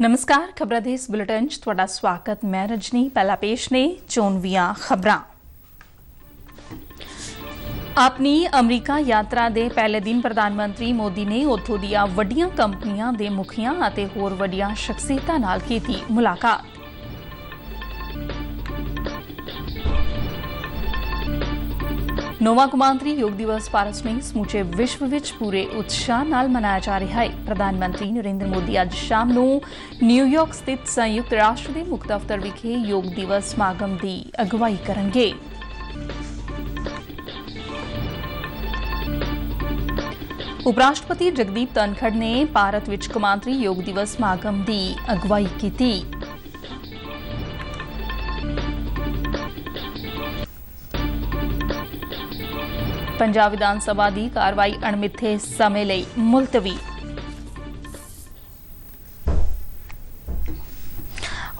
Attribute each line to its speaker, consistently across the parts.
Speaker 1: ਨਮਸਕਾਰ ਖਬਰਾਂ ਦੇ ਇਸ ਬੁਲੇਟਿਨ 'ਚ ਤੁਹਾਡਾ ਸਵਾਗਤ। ਮੈਂ ਰਜਨੀ। ਪਹਿਲਾ ਪੇਸ਼ ਨੇ ਚੋਣਵੀਆਂ ਖਬਰਾਂ। ਆਪਣੀ ਅਮਰੀਕਾ ਯਾਤਰਾ ਦੇ ਪਹਿਲੇ ਦਿਨ ਪ੍ਰਧਾਨ ਮੰਤਰੀ ਮੋਦੀ ਨੇ ਉੱਥੋਂ ਦੀਆਂ ਵੱਡੀਆਂ ਕੰਪਨੀਆਂ ਦੇ ਮੁਖੀਆਂ ਅਤੇ ਹੋਰ ਵੱਡੀਆਂ ਸ਼ਖਸੀਅਤਾਂ ਨਾਲ ਕੀਤੀ ਮੁਲਾਕਾਤ। ਨੌਵਾਂ ਕੌਮਾਂਤਰੀ ਯੋਗ ਦਿਵਸ ਭਾਰਤ ਨੇ ਸਮੁੱਚੇ ਵਿਸ਼ਵ ਵਿੱਚ ਪੂਰੇ ਉਤਸ਼ਾਹ ਨਾਲ ਮਨਾਇਆ ਜਾ ਰਿਹਾ ਹੈ। ਪ੍ਰਧਾਨ ਮੰਤਰੀ ਨਰਿੰਦਰ ਮੋਦੀ ਅੱਜ ਸ਼ਾਮ ਨੂੰ ਨਿਊਯਾਰਕ ਸਥਿਤ ਸੰਯੁਕਤ ਰਾਸ਼ਟਰ ਦੇ ਮੁੱਖ ਦਫ਼ਤਰ ਵਿਖੇ ਯੋਗ ਦਿਵਸ ਸਮਾਗਮ ਦੀ ਅਗਵਾਈ ਕਰਨਗੇ। ਉਪ ਰਾਸ਼ਟਰਪਤੀ ਜਗਦੀਪ ਧਨਖੜ ਨੇ ਭਾਰਤ ਵਿੱਚ ਕੌਮਾਂਤਰੀ ਯੋਗ ਦਿਵਸ ਸਮਾਗਮ ਦੀ ਅਗਵਾਈ ਕੀਤੀ। ਪੰਜਾਬ ਵਿਧਾਨ ਸਭਾ ਦੀ ਕਾਰਵਾਈ ਅਣਮਿੱਥੇ ਸਮੇਂ ਲਈ ਮੁਲਤਵੀ।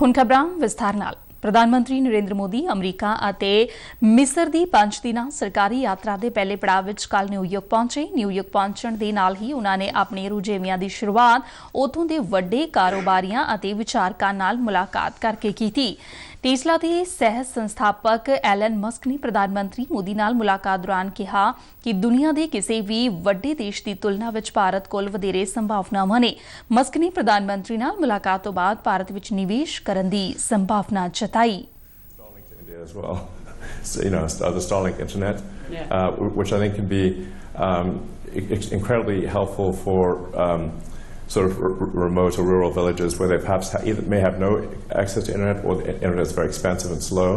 Speaker 1: ਹੁਣ ਖਬਰਾਂ ਵਿਸਥਾਰ ਨਾਲ। ਪ੍ਰਧਾਨ ਮੰਤਰੀ ਨਰਿੰਦਰ ਮੋਦੀ ਅਮਰੀਕਾ ਅਤੇ ਮਿਸਰ ਦੀ 5 ਦਿਨਾਂ ਸਰਕਾਰੀ ਯਾਤਰਾ ਦੇ ਪਹਿਲੇ ਪੜਾਅ ਵਿੱਚ ਕੱਲ੍ਹ ਨਿਊਯਾਰਕ ਪਹੁੰਚੇ। ਨਿਊਯਾਰਕ ਪਹੁੰਚਣ ਦੇ ਨਾਲ ਹੀ ਉਨ੍ਹਾਂ ਨੇ ਆਪਣੇ ਰੁਝੇਵਿਆਂ ਦੀ ਸ਼ੁਰੂਆਤ ਉੱਥੋਂ ਦੇ ਵੱਡੇ ਕਾਰੋਬਾਰੀਆਂ ਅਤੇ ਵਿਚਾਰਕਾਂ ਨਾਲ ਮੁਲਾਕਾਤ ਕਰਕੇ ਕੀਤੀ। ਟੈਸਲਾ ਦੇ ਸਹਿ ਸੰਸਥਾਪਕ ਐਲਨ ਮਸਕ ਨੇ ਪ੍ਰਧਾਨ ਮੰਤਰੀ ਮੋਦੀ ਨਾਲ ਮੁਲਾਕਾਤ ਦੌਰਾਨ ਕਿਹਾ ਕਿ ਦੁਨੀਆ ਦੇ ਕਿਸੇ ਵੀ ਵੱਡੇ ਦੇਸ਼ ਦੀ ਤੁਲਨਾ ਵਿੱਚ ਭਾਰਤ ਕੋਲ ਵਧੇਰੇ ਸੰਭਾਵਨਾਵਾਂ ਨੇ। ਮਸਕ ਨੇ ਪ੍ਰਧਾਨ ਮੰਤਰੀ ਨਾਲ ਮੁਲਾਕਾਤ ਤੋਂ ਬਾਅਦ ਭਾਰਤ ਵਿੱਚ ਨਿਵੇਸ਼ ਕਰਨ ਦੀ ਸੰਭਾਵਨਾ ਜਤਾਈ।
Speaker 2: The Starlink internet, which I think can be incredibly helpful for sort of remote or rural villages where they perhaps may have no access to internet, or the internet is very expensive and slow.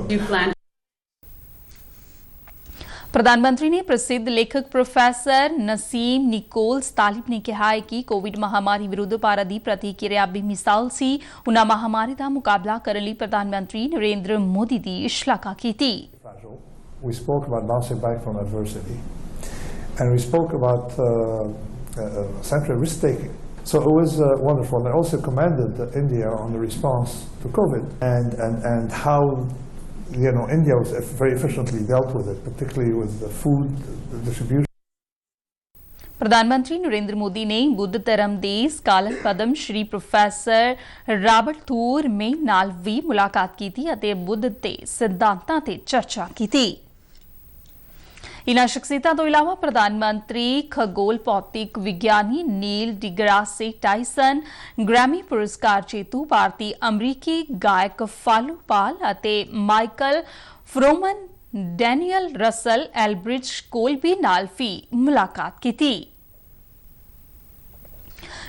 Speaker 1: ਪ੍ਰਧਾਨ ਮੰਤਰੀ ਨੇ ਪ੍ਰਸਿੱਧ ਲੇਖਕ professor Naseem Nicholas Talib ਨੇ ਕਿਹਾ ਹੈ ਕਿ Covid ਮਹਾਮਾਰੀ ਵਿਰੁੱਧ ਭਾਰਤ ਦੀ ਪ੍ਰਤੀਕਿਰਿਆ ਬੇਮਿਸਾਲ ਸੀ। ਉਨ੍ਹਾਂ ਮਹਾਮਾਰੀ ਦਾ ਮੁਕਾਬਲਾ ਕਰਨ ਲਈ ਪ੍ਰਧਾਨ ਮੰਤਰੀ ਨਰਿੰਦਰ ਮੋਦੀ ਦੀ ਸ਼ਲਾਘਾ ਕੀਤੀ।
Speaker 3: We spoke about bouncing back from adversity, and we spoke about central risk taking. So it was wonderful. I also commended India on the response to COVID and how India was very efficiently dealt with it, particularly with the food distribution.
Speaker 1: ਪ੍ਰਧਾਨ ਮੰਤਰੀ ਨਰਿੰਦਰ ਮੋਦੀ ਨੇ ਬੁੱਧ ਧਰਮ ਦੇ scholar Padma Shri professor Robert ਥੂਰ ਮੇ ਨਾਲ ਵੀ ਮੁਲਾਕਾਤ ਕੀਤੀ ਅਤੇ ਬੁੱਧ ਦੇ ਸਿਧਾਂਤਾਂ ਤੇ ਚਰਚਾ ਕੀਤੀ। ਇਨ੍ਹਾਂ ਸ਼ਖਸੀਅਤਾਂ ਤੋਂ ਇਲਾਵਾ ਪ੍ਰਧਾਨ ਮੰਤਰੀ ਖਗੋਲ ਭੌਤਿਕ ਵਿਗਿਆਨੀ ਨੀਲ ਡਿਗਰਾਸੇ ਟਾਇਸਨ, ਗ੍ਰੈਮੀ ਪੁਰਸਕਾਰ ਜੇਤੂ ਭਾਰਤੀ ਅਮਰੀਕੀ ਗਾਇਕ ਫਾਲੂ ਪਾਲ ਅਤੇ ਮਾਈਕਲ ਫਰੋਮਨ, ਡੈਨੀਅਲ ਰਸਲ ਐਲਬ੍ਰਿਜ ਕੋਲ ਵੀ ਨਾਲ ਵੀ ਮੁਲਾਕਾਤ ਕੀਤੀ।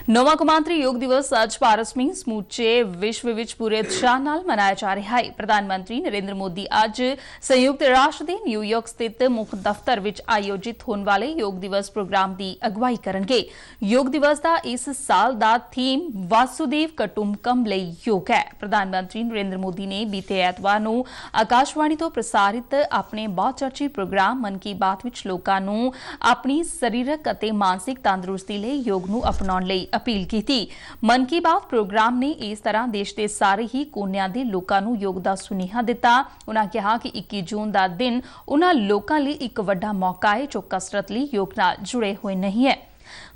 Speaker 1: ਨੌਵਾਂ ਕੌਮਾਂਤਰੀ ਯੋਗ ਦਿਵਸ ਅੱਜ ਭਾਰਤ ਸਮੇਤ ਸਮੁੱਚੇ ਵਿਸ਼ਵ ਵਿੱਚ ਪੂਰੇ ਉਤਸ਼ਾਹ ਨਾਲ ਮਨਾਇਆ ਜਾ ਰਿਹਾ ਹੈ। ਪ੍ਰਧਾਨ ਮੰਤਰੀ ਨਰਿੰਦਰ ਮੋਦੀ ਅੱਜ ਸੰਯੁਕਤ ਰਾਸ਼ਟਰ ਦੇ ਨਿਊਯਾਰਕ ਸਥਿਤ ਮੁੱਖ ਦਫ਼ਤਰ ਵਿੱਚ ਆਯੋਜਿਤ ਹੋਣ ਵਾਲੇ ਯੋਗ ਦਿਵਸ ਪ੍ਰੋਗਰਾਮ ਦੀ ਅਗਵਾਈ ਕਰਨਗੇ। ਯੋਗ ਦਿਵਸ ਦਾ ਇਸ ਸਾਲ ਦਾ ਥੀਮ ਵਾਸੁਦੇਵ ਕੁਟੁੰਬਕਮ ਲਈ ਯੋਗ ਹੈ। ਪ੍ਰਧਾਨ ਮੰਤਰੀ ਨਰਿੰਦਰ ਮੋਦੀ ਨੇ ਬੀਤੇ ਐਤਵਾਰ ਨੂੰ ਆਕਾਸ਼ਵਾਣੀ ਤੋਂ ਪ੍ਰਸਾਰਿਤ ਆਪਣੇ ਬਹੁਤ ਚਰਚਿਤ ਪ੍ਰੋਗਰਾਮ ਮਨ ਕੀ ਬਾਤ ਵਿੱਚ ਲੋਕਾਂ ਨੂੰ ਆਪਣੀ ਸਰੀਰਕ ਅਤੇ ਮਾਨਸਿਕ ਤੰਦਰੁਸਤੀ ਲਈ ਯੋਗ ਨੂੰ ਅਪਣਾਉਣ ਲਈ ਅਪੀਲ ਕੀਤੀ। ਮਨ ਕੀ ਬਾਤ ਪ੍ਰੋਗਰਾਮ ਨੇ ਇਸ ਤਰ੍ਹਾਂ ਦੇਸ਼ ਦੇ ਸਾਰੇ ਹੀ ਕੋਨਿਆਂ ਦੇ ਲੋਕਾਂ ਨੂੰ ਯੋਗ ਦਾ ਸੁਨੇਹਾ ਦਿੱਤਾ। ਉਨ੍ਹਾਂ ਕਿਹਾ ਕਿ 21 ਜੂਨ ਦਾ ਦਿਨ ਉਨ੍ਹਾਂ ਲੋਕਾਂ ਲਈ ਇੱਕ ਵੱਡਾ ਮੌਕਾ ਹੈ ਜੋ ਕਸਰਤ ਲਈ ਯੋਗ ਨਾਲ ਜੁੜੇ ਹੋਏ ਨਹੀਂ ਹੈ।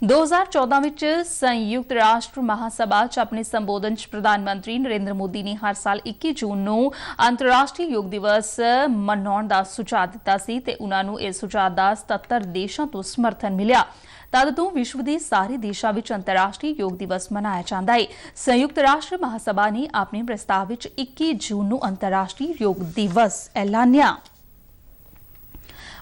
Speaker 1: 2014 ਵਿੱਚ ਸੰਯੁਕਤ ਰਾਸ਼ਟਰ ਮਹਾਸਭਾ 'ਚ ਆਪਣੇ ਸੰਬੋਧਨ 'ਚ ਪ੍ਰਧਾਨ ਮੰਤਰੀ ਨਰਿੰਦਰ ਮੋਦੀ ਨੇ ਹਰ ਸਾਲ 21 ਜੂਨ ਨੂੰ ਅੰਤਰਰਾਸ਼ਟਰੀ ਯੋਗ ਦਿਵਸ ਮਨਾਉਣ ਦਾ ਸੁਝਾਅ ਦਿੱਤਾ ਸੀ ਤੇ ਉਨ੍ਹਾਂ ਨੂੰ ਇਸ ਸੁਝਾਅ ਦਾ 77 ਦੇਸ਼ਾਂ ਤੋਂ ਸਮਰਥਨ ਮਿਲਿਆ। ਤਦ ਤੋਂ ਵਿਸ਼ਵ ਦੇ ਸਾਰੇ ਦੇਸ਼ਾਂ ਵਿੱਚ ਅੰਤਰਰਾਸ਼ਟਰੀ ਯੋਗ ਦਿਵਸ ਮਨਾਇਆ ਜਾਂਦਾ ਹੈ। ਸੰਯੁਕਤ ਰਾਸ਼ਟਰ ਮਹਾਸਭਾ ਨੇ ਆਪਣੇ ਪ੍ਰਸਤਾਵ ਵਿੱਚ 21 ਜੂਨ ਨੂੰ ਅੰਤਰਰਾਸ਼ਟਰੀ ਯੋਗ ਦਿਵਸ ਐਲਾਨਿਆ।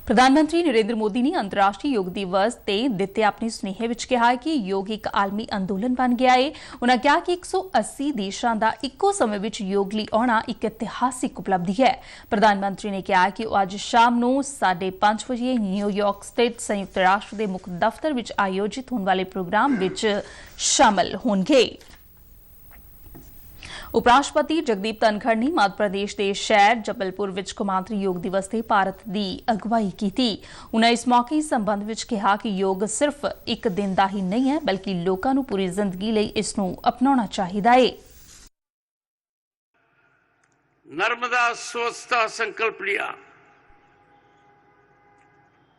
Speaker 1: ਪ੍ਰਧਾਨ ਮੰਤਰੀ ਨਰਿੰਦਰ ਮੋਦੀ ਨੇ ਅੰਤਰਰਾਸ਼ਟਰੀ ਯੋਗ ਦਿਵਸ ਤੇ ਦਿੱਤੇ ਆਪਣੇ ਸੁਨੇਹੇ ਵਿੱਚ ਕਿਹਾ ਕਿ ਯੋਗ ਇੱਕ ਆਲਮੀ ਅੰਦੋਲਨ ਬਣ ਗਿਆ ਹੈ। ਉਨ੍ਹਾਂ ਕਿਹਾ ਕਿ 180 ਦੇਸ਼ਾਂ ਦਾ ਇੱਕੋ ਸਮੇਂ ਵਿੱਚ ਯੋਗ ਲਈ ਆਉਣਾ ਇੱਕ ਇਤਿਹਾਸਿਕ ਉਪਲਬਧੀ ਹੈ। ਪ੍ਰਧਾਨ ਮੰਤਰੀ ਨੇ ਕਿਹਾ ਕਿ ਉਹ ਅੱਜ ਸ਼ਾਮ ਨੂੰ 5:30 ਵਜੇ ਨਿਊਯਾਰਕ ਸਥਿਤ ਸੰਯੁਕਤ ਰਾਸ਼ਟਰ ਦੇ ਮੁੱਖ ਦਫ਼ਤਰ ਵਿੱਚ ਆਯੋਜਿਤ ਹੋਣ ਵਾਲੇ ਪ੍ਰੋਗਰਾਮ ਵਿੱਚ ਸ਼ਾਮਲ ਹੋਣਗੇ। ਉਪ ਰਾਸ਼ਟਰਪਤੀ ਜਗਦੀਪ ਧਨਖੜ ਨੇ ਮੱਧ ਪ੍ਰਦੇਸ਼ ਦੇ ਸ਼ਹਿਰ ਜਬਲਪੁਰ ਵਿੱਚ ਕੌਮਾਂਤਰੀ ਯੋਗ ਦਿਵਸ ਤੇ ਭਾਰਤ ਦੀ ਅਗਵਾਈ ਕੀਤੀ। ਉਨ੍ਹਾਂ ਇਸ ਮੌਕੇ ਇਸ ਸੰਬੰਧ ਵਿੱਚ ਕਿਹਾ ਕਿ ਯੋਗ ਸਿਰਫ ਇੱਕ ਦਿਨ ਦਾ ਹੀ ਨਹੀਂ ਹੈ ਬਲਕਿ ਲੋਕਾਂ ਨੂੰ ਪੂਰੀ ਜ਼ਿੰਦਗੀ ਲਈ ਇਸ ਨੂੰ ਅਪਣਾਉਣਾ ਚਾਹੀਦਾ ਹੈ।
Speaker 4: नर्मदा स्वच्छता संकल्प लिया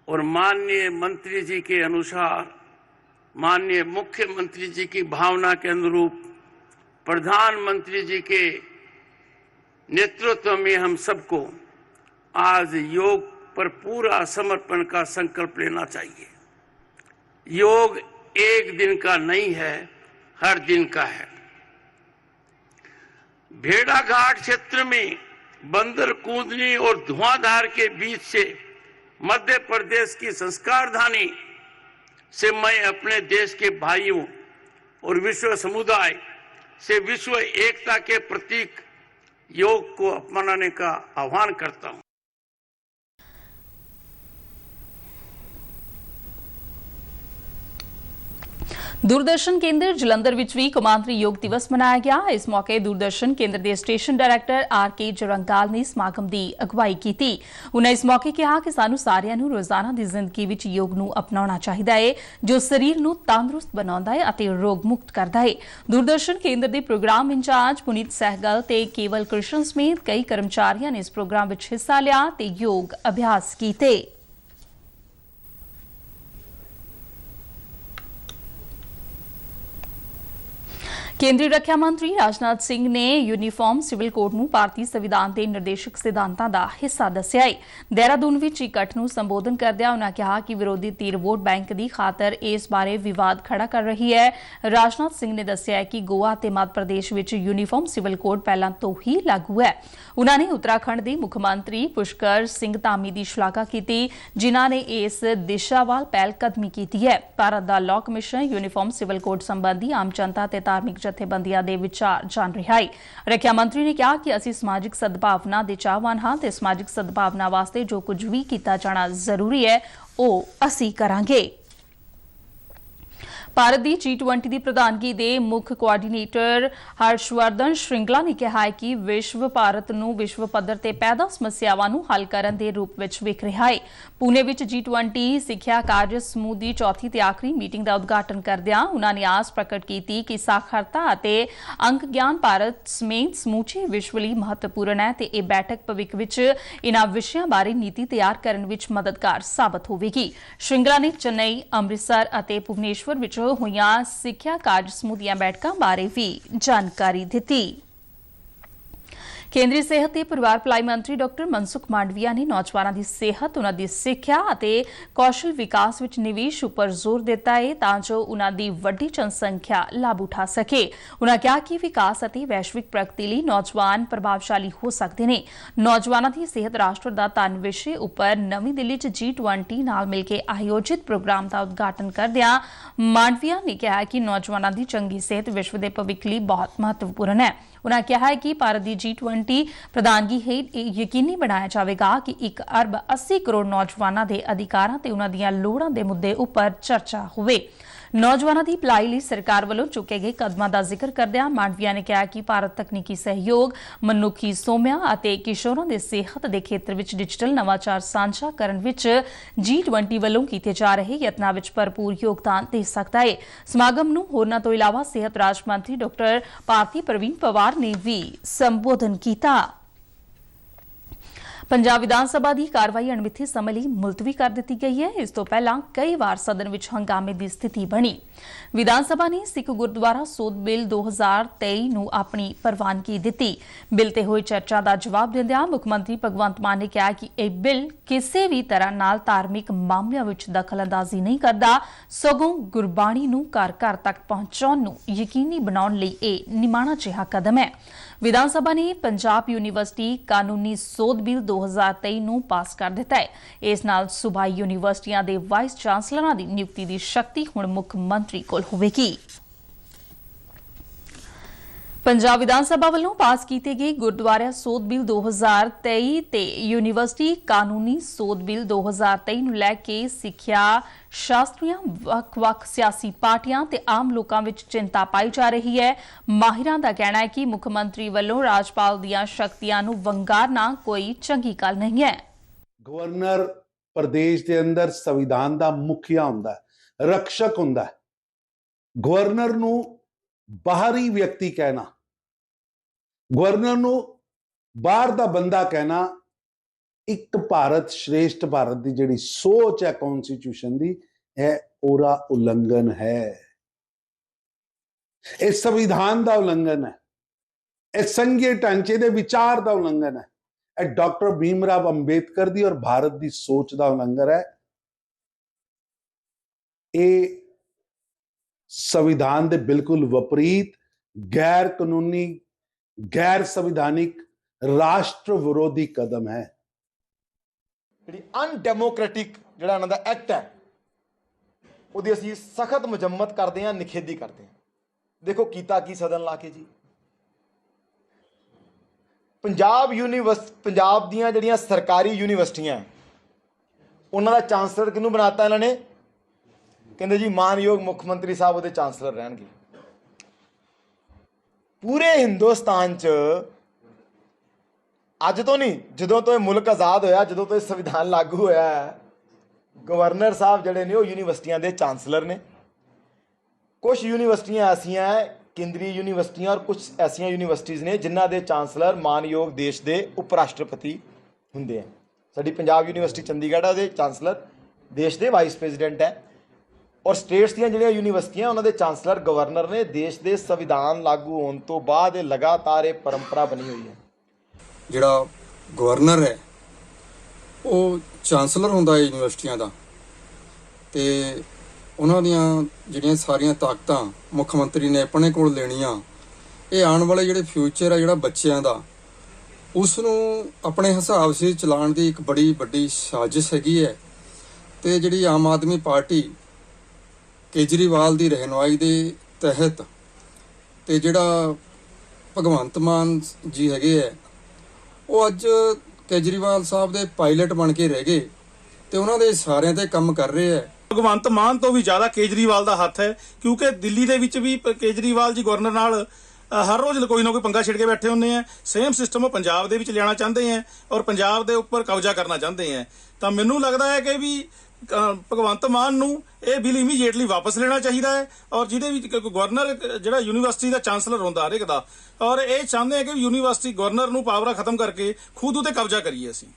Speaker 4: और माननीय मंत्री जी के अनुसार, माननीय मुख्यमंत्री जी की भावना के अनुरूप प्रधानमंत्री जी के नेतृत्व में हम सबको आज योग पर पूरा समर्पण का संकल्प लेना चाहिए। योग एक दिन का नहीं है, हर दिन का है। भेड़ाघाट क्षेत्र में बंदर कूदनी और धुआंधार के बीच से मध्य प्रदेश की संस्कारधानी से मैं अपने देश के भाइयों और विश्व समुदाय से विश्व एकता के प्रतीक योग को अपनाने का आह्वान करता हूं।
Speaker 1: दूरदर्शन केंद्र जलंधर विच भी कौमांतरी योग दिवस मनाया गया। इस मौके दूरदर्शन केंद्र के स्टेशन डायरैक्टर RK जरंगाल ने समागम की अगवाई की। उन्हें इस मौके कहा कि सानू सारिਆਂ ਨੂੰ रोजाना की जिंदगी विच योग ਨੂੰ अपनाना चाहिए है, जो शरीर ਨੂੰ तंदुरुस्त बनाता है ਅਤੇ रोग मुक्त करता है। दूरदर्शन केंद्र के प्रोग्राम इंचार्ज पुनीत सहगल ते केवल कृष्ण समेत कई कर्मचारियों ने इस प्रोग्राम विच हिस्सा लिया ते योग अभ्यास किए। केंद्रीय रक्षा मंत्री राजनाथ सिंह ने यूनीफॉर्म सिविल कोड ਨੂੰ ਭਾਰਤੀ ਸੰਵਿਧਾਨ ਦੇ ਨਿਰਦੇਸ਼ਕ ਸਿਧਾਂਤਾਂ ਦਾ ਹਿੱਸਾ ਦੱਸਿਆ ਹੈ। ਦੇਹਰਾਦੂਨ ਵਿੱਚ ਇਕੱਠ ਨੂੰ ਸੰਬੋਧਨ ਕਰਦਿਆਂ ਉਨ੍ਹਾਂ ਕਿਹਾ ਕਿ ਵਿਰੋਧੀ ਧਿਰ ਵੋਟ ਬੈਂਕ ਦੀ ਖਾਤਰ ਇਸ ਬਾਰੇ ਵਿਵਾਦ ਖੜਾ ਕਰ ਰਹੀ ਹੈ। ਰਾਜਨਾਥ ਸਿੰਘ ਨੇ ਦੱਸਿਆ ਕਿ ਗੋਆ ਤੇ ਮੱਧ ਪ੍ਰਦੇਸ਼ ਵਿੱਚ यूनीफॉर्म सिविल कोड ਪਹਿਲਾਂ ਤੋਂ ਹੀ ਲਾਗੂ ਹੈ। ਉਨ੍ਹਾਂ ਨੇ ਉੱਤਰਾਖੰਡ ਦੇ ਮੁੱਖ ਮੰਤਰੀ ਪੁਸ਼ਕਰ ਸਿੰਘ ਧਾਮੀ ਦੀ ਸ਼ਲਾਘਾ ਕੀਤੀ, ਜਿਨ੍ਹਾਂ ਨੇ ਇਸ ਦਿਸ਼ਾ ਵੱਲ ਪਹਿਲ ਕਦਮੀ ਕੀਤੀ ਹੈ। ਭਾਰਤ ਦਾ law commission uniform civil code संबंधी आम जनता ਤੇ ਧਾਰਮਿਕ ਜਥੇਬੰਦੀਆਂ ਦੇ ਵਿਚਾਰ ਜਾਣ ਰਿਹਾ ਹੈ। ਰੱਖਿਆ ਮੰਤਰੀ ਨੇ ਕਿਹਾ ਕਿ ਅਸੀਂ ਸਮਾਜਿਕ ਸਦਭਾਵਨਾ ਦੇ ਚਾਹਵਾਨ ਹਾਂ ਤੇ ਸਮਾਜਿਕ ਸਦਭਾਵਨਾ ਵਾਸਤੇ ਜੋ ਕੁਝ ਵੀ ਕੀਤਾ ਜਾਣਾ ਜ਼ਰੂਰੀ ਹੈ ਉਹ ਅਸੀਂ ਕਰਾਂਗੇ। ਭਾਰਤ ਦੀ G20 ਦੀ ਪ੍ਰਧਾਨਗੀ ਦੇ ਮੁੱਖ ਕੋਆਰਡੀਨੇਟਰ ਹਰਸ਼ਵਰਧਨ ਸ਼੍ਰਿੰਗਲਾ ਨੇ ਕਿਹਾ ਹੈ ਕਿ ਵਿਸ਼ਵ ਭਾਰਤ ਨੂੰ ਵਿਸ਼ਵ ਪੱਧਰ ਤੇ ਪੈਦਾ ਸਮੱਸਿਆਵਾਂ ਨੂੰ ਹੱਲ ਕਰਨ ਦੇ ਰੂਪ ਵਿੱਚ ਵੇਖ ਰਿਹਾ ਹੈ। ਪੁਣੇ ਵਿੱਚ G20 ਸਿੱਖਿਆ ਕਾਰਜ ਸਮੂਹ ਦੀ ਚੌਥੀ ਤੇ ਆਖਰੀ ਮੀਟਿੰਗ ਦਾ ਉਦਘਾਟਨ ਕਰਦਿਆਂ ਉਨ੍ਹਾਂ ਨੇ ਆਸ ਪ੍ਰਗਟ ਕੀਤੀ ਕਿ ਸਾਖਰਤਾ ਅਤੇ ਅੰਕ ਗਿਆਨ ਭਾਰਤ ਸਮੇਤ ਸਮੁੱਚੇ ਵਿਸ਼ਵ ਲਈ ਮਹੱਤਵਪੂਰਨ ਹੈ ਤੇ ਇਹ ਬੈਠਕ ਭਵਿੱਖ ਵਿੱਚ ਇਨ੍ਹਾਂ ਵਿਸ਼ਿਆਂ ਬਾਰੇ ਨੀਤੀ ਤਿਆਰ ਕਰਨ ਵਿੱਚ ਮਦਦਗਾਰ ਸਾਬਤ ਹੋਵੇਗੀ। ਸ਼੍ਰਿੰਗਲਾ ਨੇ ਚੇਨਈ, ਅੰਮ੍ਰਿਤਸਰ ਅਤੇ ਭੁਵਨੇਸ਼ਵਰ ਵਿੱਚ ਹੋਈਆਂ ਸਿੱਖਿਆ ਕਾਰਜ ਸਮੂਹ ਦੀਆਂ ਬੈਠਕਾਂ ਬਾਰੇ ਵੀ ਜਾਣਕਾਰੀ ਦਿੱਤੀ। ਕੇਂਦਰੀ ਸਿਹਤ ਤੇ ਪਰਿਵਾਰ ਭਲਾਈ ਮੰਤਰੀ ਡਾਕਟਰ ਮਨਸੁਖ ਮਾਂਡਵੀਆ ਨੇ ਨੌਜਵਾਨਾਂ ਦੀ ਸਿਹਤ, ਉਨ੍ਹਾਂ ਦੀ ਸਿੱਖਿਆ ਅਤੇ ਕੌਸ਼ਲ ਵਿਕਾਸ ਵਿੱਚ ਨਿਵੇਸ਼ ਉੱਪਰ ਜ਼ੋਰ ਦਿੱਤਾ ਹੈ ਤਾਂ ਜੋ ਉਨ੍ਹਾਂ ਦੀ ਵੱਡੀ ਜਨਸੰਖਿਆ ਲਾਭ ਉਠਾ ਸਕੇ। ਉਨ੍ਹਾਂ ਕਿਹਾ ਕਿ ਵਿਕਾਸ ਅਤੇ ਵੈਸ਼ਵਿਕ ਪ੍ਰਗਤੀ ਲਈ ਨੌਜਵਾਨ ਪ੍ਰਭਾਵਸ਼ਾਲੀ ਹੋ ਸਕਦੇ ਨੇ। ਨੌਜਵਾਨਾਂ ਦੀ ਸਿਹਤ ਰਾਸ਼ਟਰ ਦਾ ਧਨ ਵਿਸ਼ੇ ਉੱਪਰ ਨਵੀਂ ਦਿੱਲੀ 'ਚ G20 ਨਾਲ ਮਿਲ ਕੇ ਆਯੋਜਿਤ ਪ੍ਰੋਗਰਾਮ ਦਾ ਉਦਘਾਟਨ ਕਰਦਿਆਂ ਮਾਂਡਵੀਆ ਨੇ ਕਿਹਾ ਕਿ ਨੌਜਵਾਨਾਂ ਦੀ ਚੰਗੀ ਸਿਹਤ ਵਿਸ਼ਵ ਦੇ ਭਵਿੱਖ ਲਈ ਬਹੁਤ ਮਹੱਤਵਪੂਰਨ ਹੈ। उन्होंने कहा है कि भारत की G20 प्रधानगी हेठ यकीनी बनाया जाएगा कि 1 अरब 80 करोड़ नौजवानों के अधिकारों ते उन्हां दीयां लोड़ां दे मुद्दे उपर चर्चा होवे। नौजवानों की भलाई लई सरकार वालों चुके गए कदमां दा जिक्र करदिआं मांडविया ने कहा कि भारत तकनीकी सहयोग, मनुखी सोमिया अते किशोरां दे सेहत दे खेत्र विच डिजिटल नवाचार साझा करन विच G20 वालों कीते जा रहे यत्नां विच भरपूर योगदान दे सकदा है। समागम नूं होरनां तों इलावा सेहत राज मंत्री डॉक्टर भारती प्रवीण पवार ने भी संबोधन किया। पंजाब विधान सभा की कार्रवाई अणमिथे समय लई मुलतवी कर दी गई है। इस तो पहला कई बार सदन विच हंगामे की स्थिति बनी। विधान सभा ने सिख गुरुद्वारा सोध बिल 2023 नूं अपनी प्रवानगी दी। बिल ते होई चर्चा का जवाब दिंदिआं मुख्यमंत्री भगवंत मान ने कहा कि यह बिल किसी भी तरह नाल धार्मिक मामलों विच दखलअंदाजी नहीं करता, सगों गुरबाणी नूं घर घर तक पहुंचाउण नूं यकीनी बनाउण लई यह निमाणा जिहा कदम है। विधान सभा ने पंजाब यूनीवर्सिटी कानूनी सोध बिल 2023 नूं पास कर दिता है। इस नाल सूबाई यूनीवर्सिटियां दे वाइस चांसलरां दी नियुक्ति दी शक्ति हुण मुख मंत्री कोल होवेगी। पंजाब विधान सभा वालों पास किए गए गुरुद्वारा सोध बिल 2023 ते यूनीवर्सिटी कानूनी सोध बिल 2023 नूं लैके सिक्ख्या शास्त्रियां, वख-वख सियासी पार्टियां ते आम लोकां विच चिंता पाई जा रही है। माहिरां दा कहना है कि मुख्यमंत्री वालों राजपाल दीआं शक्तियां नूं वंगारना कोई चंगी गल नहीं है।
Speaker 5: गवर्नर प्रदेश के अंदर संविधान का मुखिया हुंदा है, रक्षक हुंदा है। गवर्नर नूं बाहरी व्यक्ति कहना, गवर्नर नूं बाहर दा बंदा कहना एक भारत श्रेष्ठ भारत की जिहड़ी सोच है कॉन्स्टिट्यूशन की, यह ओरा उल्लंघन है, यह संविधान का उल्लंघन है। ਇਹ ਸੰਘੀ ਢਾਂਚੇ ਦੇ ਵਿਚਾਰ ਦਾ ਉਲੰਘਣ ਹੈ। ਇਹ ਡਾਕਟਰ ਭੀਮ ਰਾਵ ਅੰਬੇਦਕਰ ਦੀ ਔਰ ਭਾਰਤ ਦੀ ਸੋਚ ਦਾ ਉਲੰਘਣ ਹੈ। ਇਹ ਸੰਵਿਧਾਨ ਦੇ ਬਿਲਕੁਲ ਵਿਪਰੀਤ, ਗੈਰ ਕਾਨੂੰਨੀ, ਗੈਰ ਸੰਵਿਧਾਨਿਕ, ਰਾਸ਼ਟਰ ਵਿਰੋਧੀ ਕਦਮ ਹੈ।
Speaker 6: ਜਿਹੜੀ ਅਨਡੈਮੋਕ੍ਰੈਟਿਕ ਜਿਹੜਾ ਇਹਨਾਂ ਦਾ ਐਕਟ ਹੈ ਉਹਦੀ ਅਸੀਂ ਸਖਤ ਮੁਜੰਮਤ ਕਰਦੇ ਹਾਂ, ਨਿਖੇਧੀ ਕਰਦੇ ਹਾਂ। ਦੇਖੋ ਕੀਤਾ ਕੀ ਸਦਨ ਲਾ ਕੇ ਜੀ, ਪੰਜਾਬ ਦੀਆਂ ਜਿਹੜੀਆਂ ਸਰਕਾਰੀ ਯੂਨੀਵਰਸਿਟੀਆਂ ਉਹਨਾਂ ਦਾ ਚਾਂਸਲਰ ਕਿਹਨੂੰ ਬਣਾਤਾ ਇਹਨਾਂ ਨੇ? ਕਹਿੰਦੇ ਜੀ ਮਾਨਯੋਗ ਮੁੱਖ ਮੰਤਰੀ ਸਾਹਿਬ ਉਹਦੇ ਚਾਂਸਲਰ ਰਹਿਣਗੇ। ਪੂਰੇ ਹਿੰਦੁਸਤਾਨ 'ਚ ਅੱਜ ਤੋਂ ਨਹੀਂ, ਜਦੋਂ ਤੋਂ ਇਹ ਮੁਲਕ ਆਜ਼ਾਦ ਹੋਇਆ, ਜਦੋਂ ਤੋਂ ਇਹ ਸੰਵਿਧਾਨ ਲਾਗੂ ਹੋਇਆ, ਗਵਰਨਰ ਸਾਹਿਬ ਜਿਹੜੇ ਨੇ ਉਹ ਯੂਨੀਵਰਸਿਟੀਆਂ ਦੇ ਚਾਂਸਲਰ ਨੇ। ਕੁਝ ਯੂਨੀਵਰਸਿਟੀਆਂ ਐਸੀਆਂ ਕੇਂਦਰੀ ਯੂਨੀਵਰਸਿਟੀਆਂ ਔਰ ਕੁਝ ਐਸੀਆਂ ਯੂਨੀਵਰਸਿਟੀਜ਼ ਨੇ ਜਿਨ੍ਹਾਂ ਦੇ ਚਾਂਸਲਰ ਮਾਨਯੋਗ ਦੇਸ਼ ਦੇ ਉਪ ਰਾਸ਼ਟਰਪਤੀ ਹੁੰਦੇ ਆ। ਸਾਡੀ ਪੰਜਾਬ ਯੂਨੀਵਰਸਿਟੀ ਚੰਡੀਗੜ੍ਹ ਉਹਦੇ ਚਾਂਸਲਰ ਦੇਸ਼ ਦੇ ਵਾਈਸ ਪ੍ਰੈਜ਼ੀਡੈਂਟ ਹੈ। ਔਰ ਸਟੇਟਸ ਦੀਆਂ ਜਿਹੜੀਆਂ ਯੂਨੀਵਰਸਿਟੀਆਂ ਉਹਨਾਂ ਦੇ ਚਾਂਸਲਰ ਗਵਰਨਰ ਨੇ। ਦੇਸ਼ ਦੇ ਸੰਵਿਧਾਨ ਲਾਗੂ ਹੋਣ ਤੋਂ ਬਾਅਦ ਇਹ ਲਗਾਤਾਰ ਇਹ ਪਰੰਪਰਾ ਬਣੀ ਹੋਈ ਹੈ।
Speaker 7: ਜਿਹੜਾ ਗਵਰਨਰ ਹੈ ਉਹ ਚਾਂਸਲਰ ਹੁੰਦਾ ਹੈ ਯੂਨੀਵਰਸਿਟੀਆਂ ਦਾ, ਤੇ ਉਹਨਾਂ ਦੀਆਂ ਜਿਹੜੀਆਂ ਸਾਰੀਆਂ ਤਾਕਤਾਂ ਮੁੱਖ ਮੰਤਰੀ ਨੇ ਆਪਣੇ ਕੋਲ ਲੈਣੀਆਂ। ਇਹ ਆਉਣ ਵਾਲੇ ਜਿਹੜੇ ਫਿਊਚਰ ਹੈ ਜਿਹੜਾ ਬੱਚਿਆਂ ਦਾ, ਉਸ ਨੂੰ ਆਪਣੇ ਹਿਸਾਬ ਸਿਰ ਚਲਾਉਣ ਦੀ ਇੱਕ ਬੜੀ ਵੱਡੀ ਸਾਜ਼ਿਸ਼ ਹੈਗੀ ਹੈ। ਤੇ ਜਿਹੜੀ ਆਮ ਆਦਮੀ ਪਾਰਟੀ ਕੇਜਰੀਵਾਲ ਦੀ ਰਹਿਨੁਮਾਈ ਦੇ ਤਹਿਤ ਤੇ ਜਿਹੜਾ ਭਗਵੰਤ ਮਾਨ ਜੀ ਹੈਗੇ ਹੈ, ਉਹ ਅੱਜ ਕੇਜਰੀਵਾਲ ਸਾਹਿਬ ਦੇ ਪਾਇਲਟ ਬਣ ਕੇ ਰਹਿ ਗਏ ਤੇ ਉਹਨਾਂ ਦੇ ਸਾਰਿਆਂ ਤੇ ਕੰਮ ਕਰ ਰਹੇ ਹੈ।
Speaker 8: ਭਗਵੰਤ ਮਾਨ ਤੋਂ ਵੀ ਜ਼ਿਆਦਾ ਕੇਜਰੀਵਾਲ ਦਾ ਹੱਥ ਹੈ, ਕਿਉਂਕਿ ਦਿੱਲੀ ਦੇ ਵਿੱਚ ਵੀ ਕੇਜਰੀਵਾਲ ਜੀ ਗਵਰਨਰ ਨਾਲ ਹਰ ਰੋਜ਼ ਕੋਈ ਨਾ ਕੋਈ ਪੰਗਾ ਛਿੜ ਕੇ ਬੈਠੇ ਹੁੰਦੇ ਆ। ਸੇਮ ਸਿਸਟਮ ਉਹ ਪੰਜਾਬ ਦੇ ਵਿੱਚ ਲਿਆਉਣਾ ਚਾਹੁੰਦੇ ਆ ਔਰ ਪੰਜਾਬ ਦੇ ਉੱਪਰ ਕਬਜ਼ਾ ਕਰਨਾ ਚਾਹੁੰਦੇ ਆ। ਤਾਂ ਮੈਨੂੰ ਲੱਗਦਾ ਹੈ ਕਿ ਵੀ ਭਗਵੰਤ ਮਾਨ ਨੂੰ ਇਹ ਬਿੱਲ ਇਮੀਡੀਏਟਲੀ ਵਾਪਸ ਲੈਣਾ ਚਾਹੀਦਾ ਹੈ। ਔਰ ਜਿਹਦੇ ਵਿੱਚ ਗਵਰਨਰ ਜਿਹੜਾ ਯੂਨੀਵਰਸਿਟੀ ਦਾ ਚਾਂਸਲਰ ਹੁੰਦਾ ਹਰੇਕ ਦਾ, ਔਰ ਇਹ ਚਾਹੁੰਦੇ ਆ ਕਿ ਯੂਨੀਵਰਸਿਟੀ ਗਵਰਨਰ ਨੂੰ ਪਾਵਰਾਂ ਖਤਮ ਕਰਕੇ ਖੁਦ ਉਤੇ ਕਬਜ਼ਾ ਕਰੀਏ ਅਸੀਂ।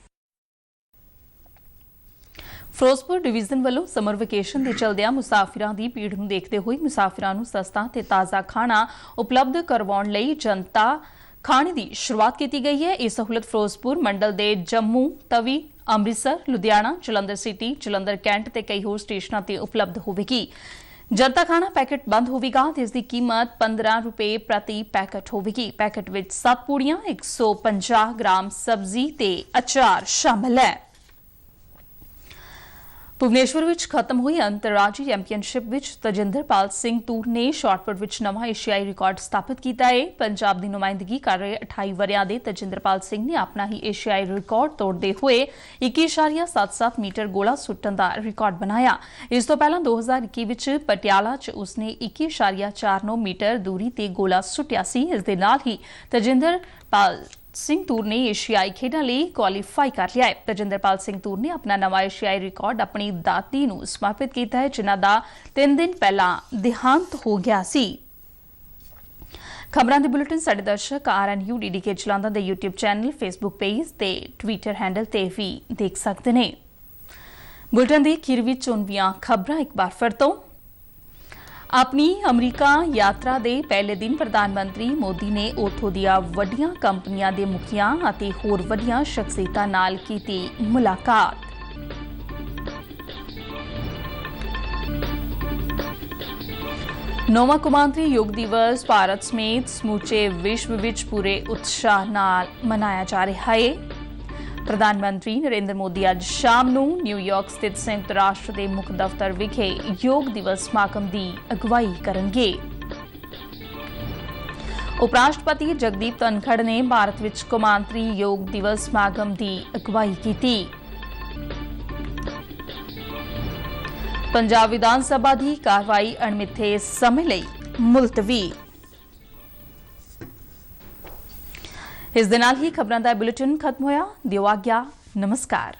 Speaker 1: ਫਿਰੋਜ਼ਪੁਰ ਡਿਵੀਜ਼ਨ ਵੱਲੋਂ ਸਮਰ ਵੈਕੇਸ਼ਨ ਦੇ ਚਲਦਿਆਂ ਮੁਸਾਫਿਰਾਂ ਦੀ ਭੀੜ ਨੂੰ ਦੇਖਦੇ ਹੋਏ ਮੁਸਾਫਿਰਾਂ ਨੂੰ ਸਸਤਾ ਤੇ ਤਾਜ਼ਾ ਖਾਣਾ ਉਪਲਬਧ ਕਰਵਾਉਣ ਲਈ ਜਨਤਾ ਖਾਣੇ ਦੀ ਸ਼ੁਰੂਆਤ ਕੀਤੀ ਗਈ ਹੈ। ਇਹ ਸਹੂਲਤ ਫਿਰੋਜ਼ਪੁਰ ਮੰਡਲ ਦੇ ਜੰਮੂ, ਤਵੀ, ਅੰਮ੍ਰਿਤਸਰ, ਲੁਧਿਆਣਾ, ਜਲੰਧਰ ਸਿਟੀ, ਜਲੰਧਰ ਕੈਂਟ ਤੇ ਕਈ ਹੋਰ ਸਟੇਸ਼ਨਾਂ ਤੇ ਉਪਲਬਧ ਹੋਵੇਗੀ। ਜਨਤਾ ਖਾਣਾ ਪੈਕੇਟ ਬੰਦ ਹੋਵੇਗਾ ਤੇ ਇਸ ਦੀ ਕੀਮਤ 15 ਰੁਪਏ ਪ੍ਰਤੀ ਪੈਕੇਟ ਹੋਵੇਗੀ। ਪੈਕੇਟ ਵਿੱਚ 7 ਪੂੜੀਆਂ, 150 ਗ੍ਰਾਮ ਸਬਜ਼ੀ ਤੇ ਅਚਾਰ ਸ਼ਾਮਲ ਹੈ। ਭੁਵਨੇਸ਼ਵਰ ਵਿੱਚ ਖਤਮ ਹੋਈ ਅੰਤਰਰਾਜੀ ਚੈਂਪੀਅਨਸ਼ਿਪ ਵਿੱਚ ਤਜਿੰਦਰਪਾਲ ਸਿੰਘ ਤੂਰ ਨੇ ਸ਼ਾਟਪੁਟ ਵਿੱਚ ਨਵਾਂ ਏਸ਼ੀਆਈ ਰਿਕਾਰਡ ਸਥਾਪਿਤ ਕੀਤਾ ਹੈ। ਪੰਜਾਬ ਦੀ ਨੁਮਾਇੰਦਗੀ ਕਰ ਰਹੇ 28 ਵਰ੍ਹਿਆਂ ਦੇ ਤਜਿੰਦਰਪਾਲ ਸਿੰਘ ਨੇ ਆਪਣਾ ਹੀ ਏਸ਼ੀਆਈ ਰਿਕਾਰਡ ਤੋੜਦੇ ਹੋਏ 21.77 ਮੀਟਰ ਗੋਲਾ ਸੁੱਟਣ ਦਾ ਰਿਕਾਰਡ ਬਣਾਇਆ। ਇਸ ਤੋਂ ਪਹਿਲਾਂ 2021 ਵਿੱਚ ਪਟਿਆਲਾ 'ਚ ਉਸਨੇ 21.49 ਮੀਟਰ ਦੂਰੀ ਤੇ ਗੋਲਾ ਸੁੱਟਿਆ ਸੀ। ਇਸ ਦੇ ਨਾਲ ਹੀ ਤਜਿੰਦਰਪਾਲ ਸਿੰਘ ਤੂਰ ਨੇ ਏਸ਼ੀਆਈ ਖੇਡਾਂ ਲਈ ਕੁਆਲੀਫਾਈ ਕਰ ਲਿਆ ਹੈ। ਤਜਿੰਦਰਪਾਲ ਸਿੰਘ ਤੂਰ ਨੇ ਆਪਣਾ ਨਵਾਂ ਏਸ਼ੀਆਈ ਰਿਕਾਰਡ ਆਪਣੀ ਦਾਦੀ ਨੂੰ ਸਮਰਪਿਤ ਕੀਤਾ ਹੈ, ਜਿਨ੍ਹਾਂ ਦਾ 3 ਦਿਨ ਪਹਿਲਾਂ ਦੇਹਾਂਤ ਹੋ ਗਿਆ ਸੀ। ਖਬਰਾਂ ਦੇ ਬੁਲੇਟਿਨ ਸਾਡੇ ਦਰਸ਼ਕ RNU DDK ਜਲੰਧਰ ਦੇ YouTube ਚੈਨਲ, Facebook ਪੇਜ ਤੇ ਟਵਿੱਟਰ ਹੈਂਡਲ ਤੇ ਵੀ ਦੇਖ ਸਕਦੇ ਨੇ। ਬੁਲੇਟਿਨ ਦੀ ਅਖੀਰ ਵਿੱਚ ਚੁਣਵੀਆਂ ਖਬਰਾਂ ਇੱਕ ਵਾਰ ਫਿਰ ਤੋਂ। ਆਪਣੀ ਅਮਰੀਕਾ ਯਾਤਰਾ ਦੇ ਪਹਿਲੇ ਦਿਨ ਪ੍ਰਧਾਨ ਮੰਤਰੀ ਮੋਦੀ ਨੇ ਉੱਥੋਂ ਦੀਆਂ ਵੱਡੀਆਂ ਕੰਪਨੀਆਂ ਦੇ ਮੁਖੀਆਂ ਅਤੇ ਹੋਰ ਵੱਡੀਆਂ ਸ਼ਖਸੀਅਤਾਂ ਨਾਲ ਕੀਤੀ ਮੁਲਾਕਾਤ। ਨੌਵਾਂ ਕੌਮਾਂਤਰੀ ਯੋਗ ਦਿਵਸ ਭਾਰਤ ਸਮੇਤ ਸਮੁੱਚੇ ਵਿਸ਼ਵ ਵਿੱਚ ਪੂਰੇ ਉਤਸ਼ਾਹ ਨਾਲ ਮਨਾਇਆ ਜਾ ਰਿਹਾ ਹੈ। ਪ੍ਰਧਾਨ ਮੰਤਰੀ ਨਰਿੰਦਰ ਮੋਦੀ ਅੱਜ ਸ਼ਾਮ ਨੂੰ ਨਿਊਯਾਰਕ ਸਥਿਤ ਸੰਯੁਕਤ ਰਾਸ਼ਟਰ ਦੇ ਮੁੱਖ ਦਫ਼ਤਰ ਵਿਖੇ ਯੋਗ ਦਿਵਸ ਸਮਾਗਮ ਦੀ ਅਗਵਾਈ ਕਰਨਗੇ। ਉਪ ਰਾਸ਼ਟਰਪਤੀ ਜਗਦੀਪ ਧਨਖੜ ਨੇ ਭਾਰਤ ਵਿੱਚ ਕੌਮਾਂਤਰੀ ਯੋਗ ਦਿਵਸ ਸਮਾਗਮ ਦੀ ਅਗਵਾਈ ਕੀਤੀ। ਪੰਜਾਬ ਵਿਧਾਨ ਸਭਾ ਦੀ ਕਾਰਵਾਈ ਅਣਮਿੱਥੇ ਸਮੇਂ ਲਈ ਮੁਲਤਵੀ। ਇਸ ਦੇ ਨਾਲ ਹੀ ਖਬਰਾਂ ਦਾ ਬੁਲੇਟਿਨ ਖਤਮ ਹੋਇਆ। ਦਿਓ ਆਗਿਆ। ਨਮਸਕਾਰ।